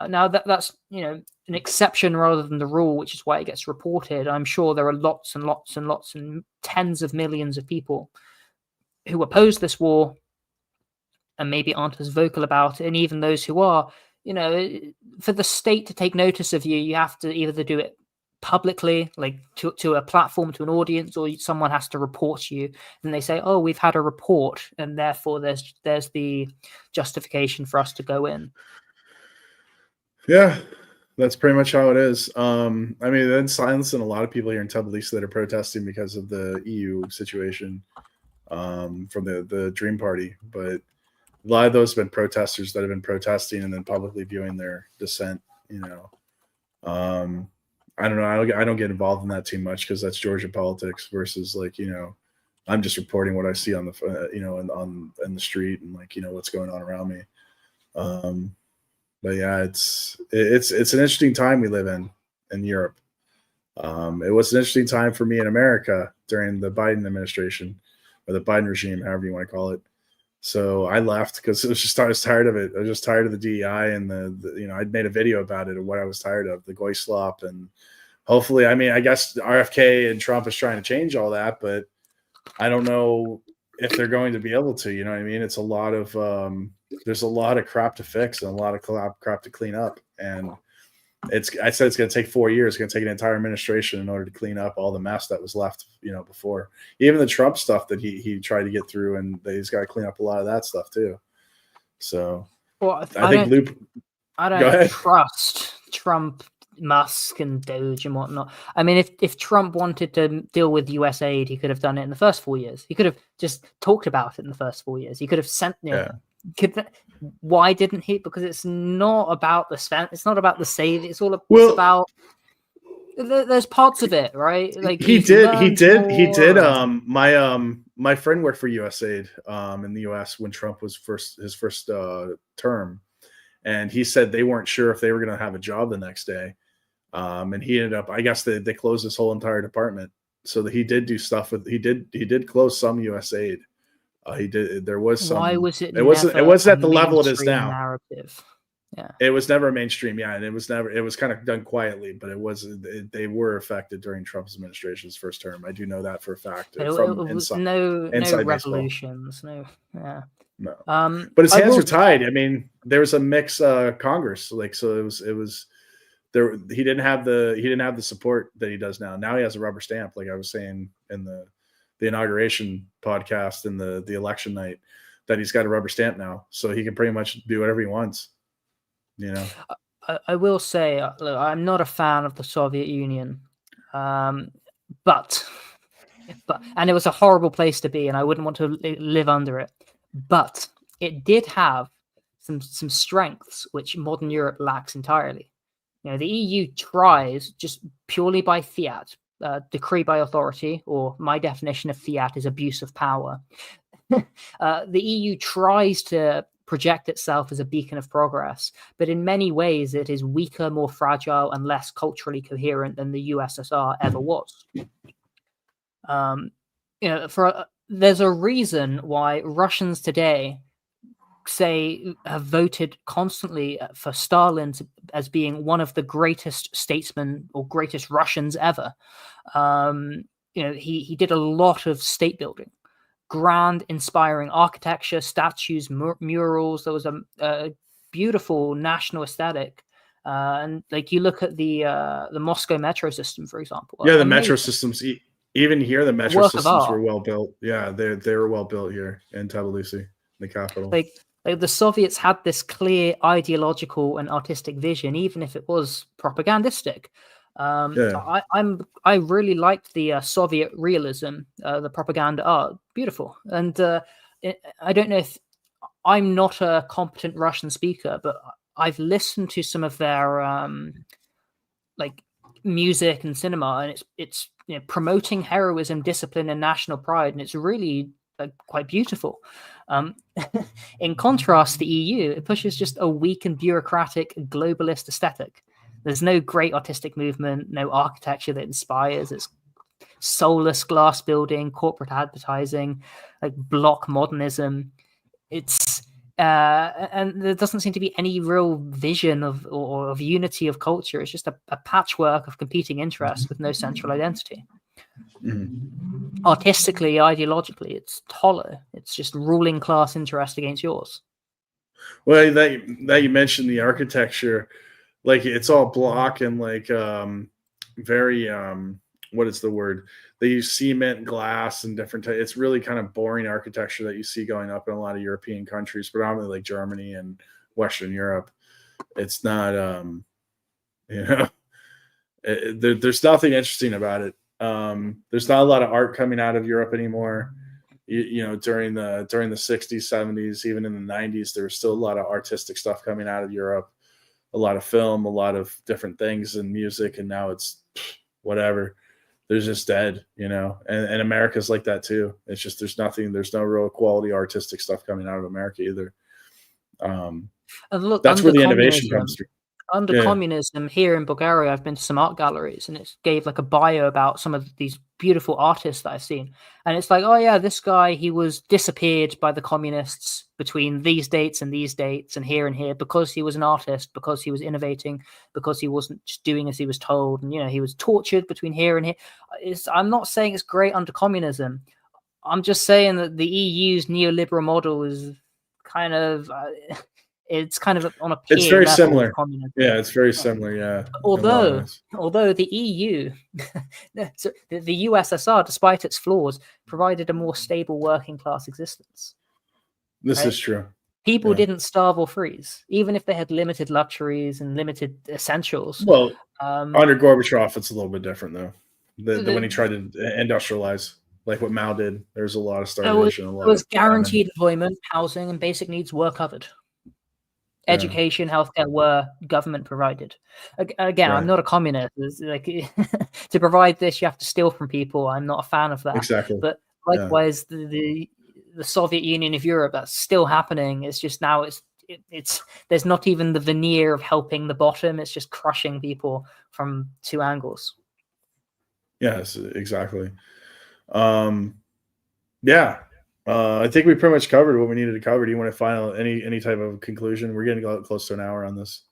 Now that's an exception rather than the rule, which is why it gets reported. I'm sure there are lots and lots and lots and tens of millions of people who oppose this war and maybe aren't as vocal about it. And even those who are, for the state to take notice of you, you have to either do it publicly, like to a platform, to an audience, or someone has to report you. And they say, oh, we've had a report, and therefore there's the justification for us to go in. Yeah, that's pretty much how it is. I mean, then silencing a lot of people here in Tbilisi that are protesting because of the EU situation from the Dream Party. But a lot of those have been protesters that have been protesting and then publicly viewing their dissent. I don't know. I don't get involved in that too much because that's Georgia politics versus I'm just reporting what I see on the in the street and what's going on around me. But yeah, it's an interesting time we live in Europe. It was an interesting time for me in America during the Biden administration, or the Biden regime, however you want to call it. So I left because I was tired of it. I was just tired of the DEI and I'd made a video about it and what I was tired of, the Goy slop. And hopefully, I guess RFK and Trump is trying to change all that, but I don't know if they're going to be able to. You know what I mean? It's a lot of there's a lot of crap to fix and a lot of crap to clean up. And I said it's going to take 4 years. It's going to take an entire administration in order to clean up all the mess that was left, before. Even the Trump stuff that he tried to get through, and he's got to clean up a lot of that stuff too. So, well, I don't trust Trump, Musk, and Doge and whatnot. I mean, if Trump wanted to deal with US aid, he could have done it in the first 4 years. He could have just talked about it in the first 4 years. He could have sent. Why didn't he? Because it's not about the spend. It's not about the save. It's about. There's parts of it, right? Like He you've did. He learned did. He did. more. My friend worked for USAID in the US when Trump was his first term, and he said they weren't sure if they were going to have a job the next day. And he ended up. I guess they closed his whole entire department. So that he did do stuff with. He did close some USAID. He did. There was some. Why was it It wasn't. It never wasn't a at the level it is mainstream now. narrative? Yeah. It was never mainstream, yeah, and it was never. It was kind of done quietly, but it was. They were affected during Trump's administration's first term. I do know that for a fact. But From it was inside no baseball, revolutions, no. Yeah. no. But his I hands will. are tied. I mean, there was a mixed Congress, like so. It was there. He didn't have the support that he does now. Now he has a rubber stamp, like I was saying in the inauguration podcast and the election night, that he's got a rubber stamp now, so he can pretty much do whatever he wants. You know. I will say, look, I'm not a fan of the Soviet Union, but and it was a horrible place to be, and I wouldn't want to live under it. But it did have some strengths which modern Europe lacks entirely. You know, the EU tries just purely by fiat, decree by authority, or my definition of fiat is abuse of power. The EU tries to project itself as a beacon of progress, but in many ways it is weaker, more fragile, and less culturally coherent than the USSR ever was. There's a reason why Russians today have voted constantly for Stalin as being one of the greatest statesmen or greatest Russians ever. He did a lot of state building. Grand, inspiring architecture, statues, murals. There was a beautiful national aesthetic, and like you look at the Moscow metro system, for example. Yeah, the metro systems. Even here, the metro systems were well built. Yeah, they were well built here in Tbilisi, the capital. Like the Soviets had this clear ideological and artistic vision, even if it was propagandistic. I really liked the Soviet realism, the propaganda art, beautiful. And I don't know if I'm not a competent Russian speaker, but I've listened to some of their like music and cinema, and it's promoting heroism, discipline, and national pride, and it's really quite beautiful. In contrast, the EU, it pushes just a weak and bureaucratic globalist aesthetic. There's no great artistic movement, no architecture that inspires. It's soulless glass building, corporate advertising, like block modernism. It's and there doesn't seem to be any real vision of unity of culture. It's just a patchwork of competing interests with no central identity. Mm-hmm. Artistically, ideologically, it's hollow. It's just ruling class interest against yours. Well, that you mentioned the architecture. Like it's all block and like very what is the word? They use cement, glass, and different types. It's really kind of boring architecture that you see going up in a lot of European countries, predominantly like Germany and Western Europe. It's not there's nothing interesting about it. There's not a lot of art coming out of Europe anymore. During the 60s, 70s, even in the 90s, there was still a lot of artistic stuff coming out of Europe. A lot of film, a lot of different things and music, and now it's whatever. There's just dead, and America's like that too. It's just there's no real quality artistic stuff coming out of America either. And look, that's where the innovation comes through. Under communism here in Bulgaria, I've been to some art galleries, and it gave like a bio about some of these beautiful artists that I've seen. And it's like, oh yeah, this guy, he was disappeared by the communists between these dates and here and here because he was an artist, because he was innovating, because he wasn't just doing as he was told. And, he was tortured between here and here. I'm not saying it's great under communism. I'm just saying that the EU's neoliberal model is kind of... it's kind of on a peer it's very level similar. Of communism. Yeah, it's very similar. Yeah. Although the EU, so the USSR, despite its flaws, provided a more stable working class existence. This is true. People didn't starve or freeze, even if they had limited luxuries and limited essentials. Well, under Gorbachev, it's a little bit different though. When he tried to industrialize, like what Mao did, there's a lot of starvation. It was guaranteed employment, housing, and basic needs were covered. education, healthcare were government provided. Again, I'm Right. not a communist. It's like to provide this, you have to steal from people. I'm not a fan of that. Exactly. But Yeah. likewise, the Soviet Union of Europe, that's still happening. It's just now it's there's not even the veneer of helping the bottom. It's just crushing people from two angles. Yes, exactly. Yeah. I think we pretty much covered what we needed to cover. Do you want to final any type of conclusion? We're getting close to an hour on this.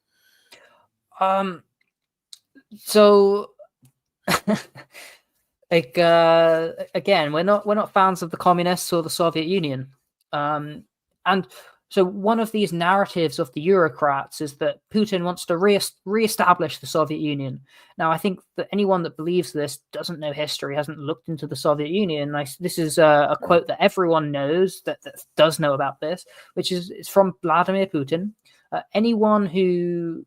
So like again, we're not fans of the communists or the Soviet Union. And so one of these narratives of the Eurocrats is that Putin wants to reestablish the Soviet Union. Now, I think that anyone that believes this doesn't know history, hasn't looked into the Soviet Union. This is a quote that everyone knows that does know about this, which is it's from Vladimir Putin. Anyone who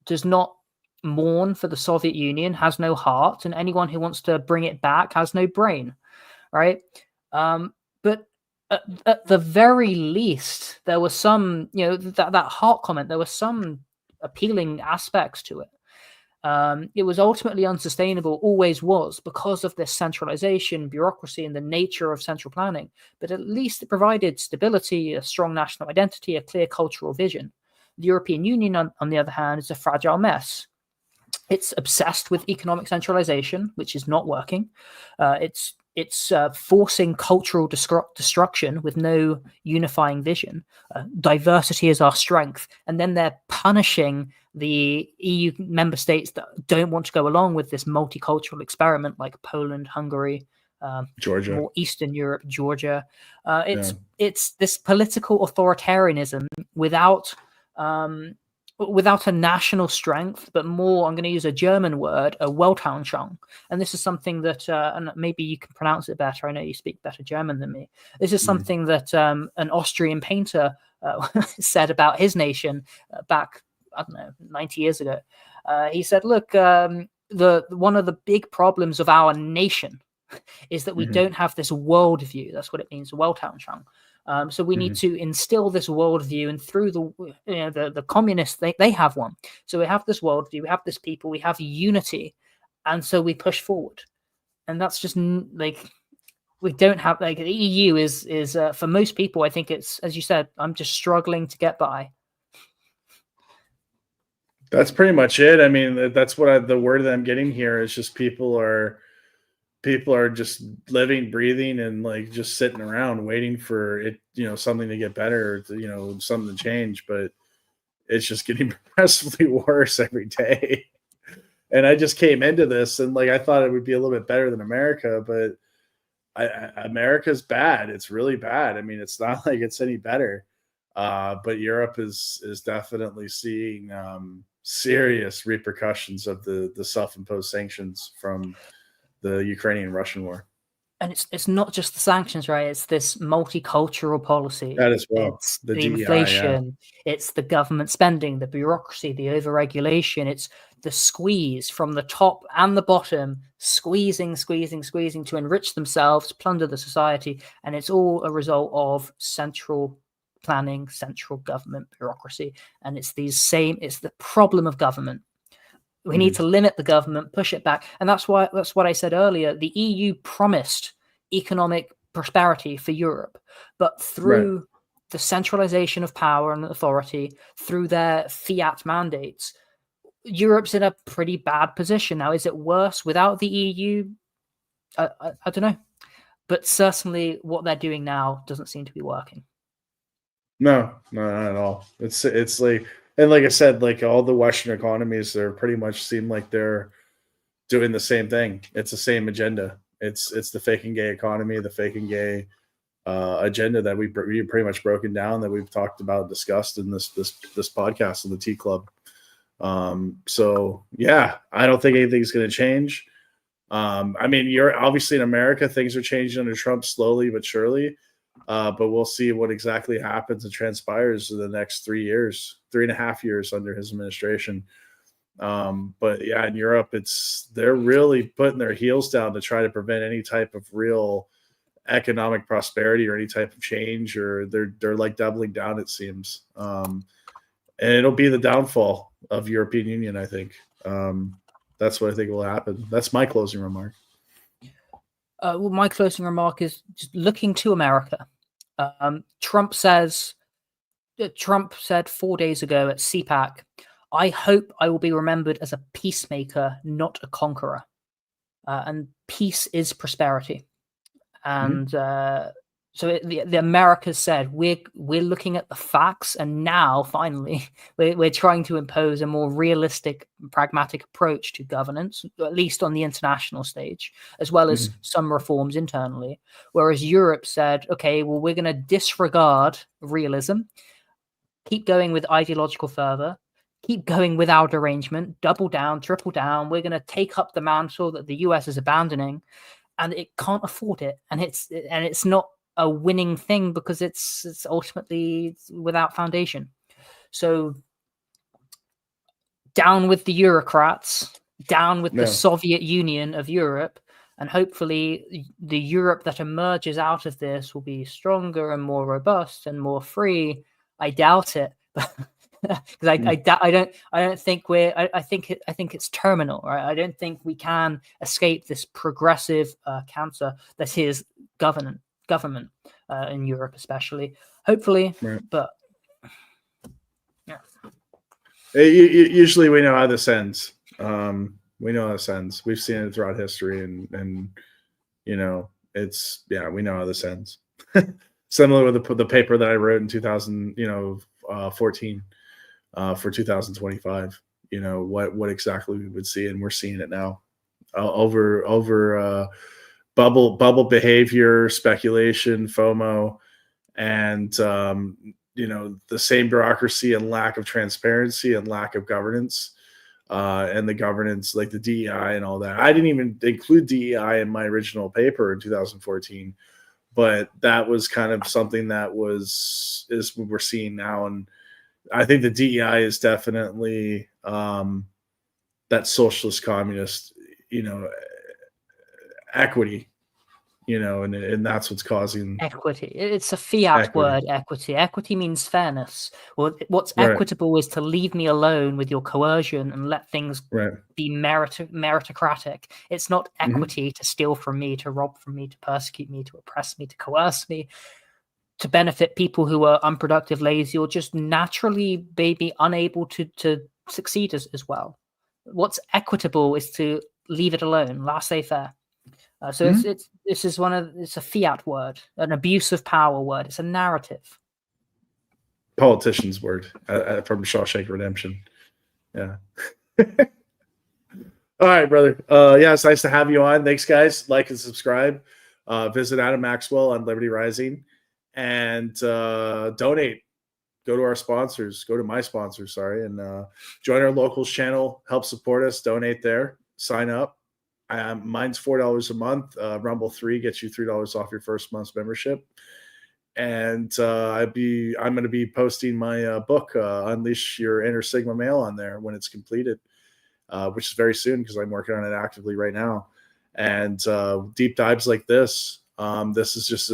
does not mourn for the Soviet Union has no heart, and anyone who wants to bring it back has no brain, right? But at the very least, there was some, that heart comment, there were some appealing aspects to it. It was ultimately unsustainable, always was, because of this centralization, bureaucracy, and the nature of central planning. But at least it provided stability, a strong national identity, a clear cultural vision. The European Union, on the other hand, is a fragile mess. It's obsessed with economic centralization, which is not working. It's forcing cultural destruction with no unifying vision. Diversity is our strength, and then they're punishing the EU member states that don't want to go along with this multicultural experiment, like Poland, Hungary, Georgia, more Eastern Europe, Georgia. It's this political authoritarianism without a national strength, but more, I'm going to use a German word, a Weltanschauung. And this is something that, and maybe you can pronounce it better. I know you speak better German than me. This is something that an Austrian painter said about his nation back, I don't know, 90 years ago. He said, look, one of the big problems of our nation is that we don't have this worldview. That's what it means, Weltanschauung. So we need to instill this worldview, and through the communists, they have one. So we have this worldview, we have this people, we have unity, and so we push forward. And that's just like we don't have the EU is for most people. I think it's, as you said, I'm just struggling to get by. That's pretty much it. I mean, that's what the word that I'm getting here is just people are just living, breathing, and like just sitting around waiting for it, something to get better, something to change. But it's just getting progressively worse every day. And I just came into this and I thought it would be a little bit better than America, but America's bad. It's really bad. I mean, it's not like it's any better. But Europe is definitely seeing serious repercussions of the self-imposed sanctions from the Ukrainian-Russian war. And it's not just the sanctions, right? It's this multicultural policy. That as well. It's The the DEI, inflation. Yeah. It's the government spending, the bureaucracy, the overregulation. It's the squeeze from the top and the bottom, squeezing to enrich themselves, plunder the society. And it's all a result of central planning, central government bureaucracy. And it's the problem of government. We need to limit the government, push it back. And that's what I said earlier. The EU promised economic prosperity for Europe, but through the centralization of power and authority, through their fiat mandates, Europe's in a pretty bad position now. Is it worse without the EU? I don't know. But certainly what they're doing now doesn't seem to be working. No, not at all. It's like, and like I said, like all the Western economies, they're pretty much seem like they're doing the same thing. It's the same agenda. It's the fake and gay economy, the fake and gay agenda that we pretty much broken down, that we've talked about, discussed in this podcast of the Tea Club. So yeah, I don't think anything's going to change. I mean, you're obviously in America, things are changing under Trump slowly but surely. But we'll see what exactly happens and transpires in the next 3.5 years under his administration. But yeah, in Europe, they're really putting their heels down to try to prevent any type of real economic prosperity or any type of change, or they're like doubling down, it seems. and it'll be the downfall of European Union. I think that's what I think will happen. That's my closing remark. Well, my closing remark is just looking to America. Trump said 4 days ago at CPAC, "I hope I will be remembered as a peacemaker, not a conqueror." And peace is prosperity. And so the Americas said, we're looking at the facts, and now finally we're trying to impose a more realistic, pragmatic approach to governance, at least on the international stage, as well as some reforms internally. Whereas Europe said, okay, well, we're going to disregard realism, keep going with ideological fervor, keep going without arrangement, double down, triple down. We're going to take up the mantle that the US is abandoning, and it can't afford it. And it's not a winning thing because it's ultimately without foundation. So down with the Eurocrats, down with the Soviet Union of Europe, and hopefully the Europe that emerges out of this will be stronger and more robust and more free. I doubt it, because I don't think I think it's terminal. Right? I don't think we can escape this progressive cancer that is government in Europe, especially. Hopefully, but yeah. Usually, we know how this ends. We know how this ends. We've seen it throughout history, and we know how this ends. Similar with the paper that I wrote in 2014 for 2025. What exactly we would see, and we're seeing it now over bubble behavior, speculation, FOMO, and the same bureaucracy and lack of transparency and lack of governance. And the governance, like the DEI and all that. I didn't even include DEI in my original paper in 2014, but that was kind of something that is what we're seeing now. And I think the DEI is definitely that socialist communist, equity, and that's what's causing equity. It's a fiat word, equity. Equity means fairness. Well, what's equitable is to leave me alone with your coercion and let things be meritocratic. It's not equity to steal from me, to rob from me, to persecute me, to oppress me, to coerce me, to benefit people who are unproductive, lazy, or just naturally maybe unable to succeed as well. What's equitable is to leave it alone, laissez-faire. So it's a fiat word, an abuse of power word. It's a narrative. Politician's word from Shawshank Redemption. Yeah. All right, brother. It's nice to have you on. Thanks, guys. Like and subscribe. Visit Adam Maxwell on Liberty Rising, and donate. Go to our sponsors. Go to my sponsors. Sorry, and join our locals channel. Help support us. Donate there. Sign up. Mine's $4 a month. Rumble 3 gets you $3 off your first month's membership. And I'm going to be posting my book, Unleash Your Inner Sigma Male, on there when it's completed, which is very soon because I'm working on it actively right now. And deep dives like this. This is just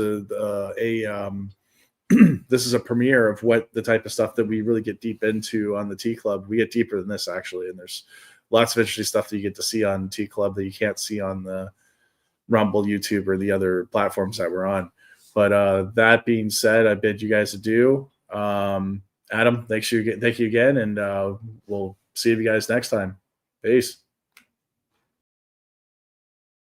this is a premiere of what the type of stuff that we really get deep into on the T Club. We get deeper than this, actually, and there's lots of interesting stuff that you get to see on T Club that you can't see on the Rumble, YouTube, or the other platforms that we're on. But that being said, I bid you guys adieu. Adam, thank you again, and we'll see you guys next time. Peace.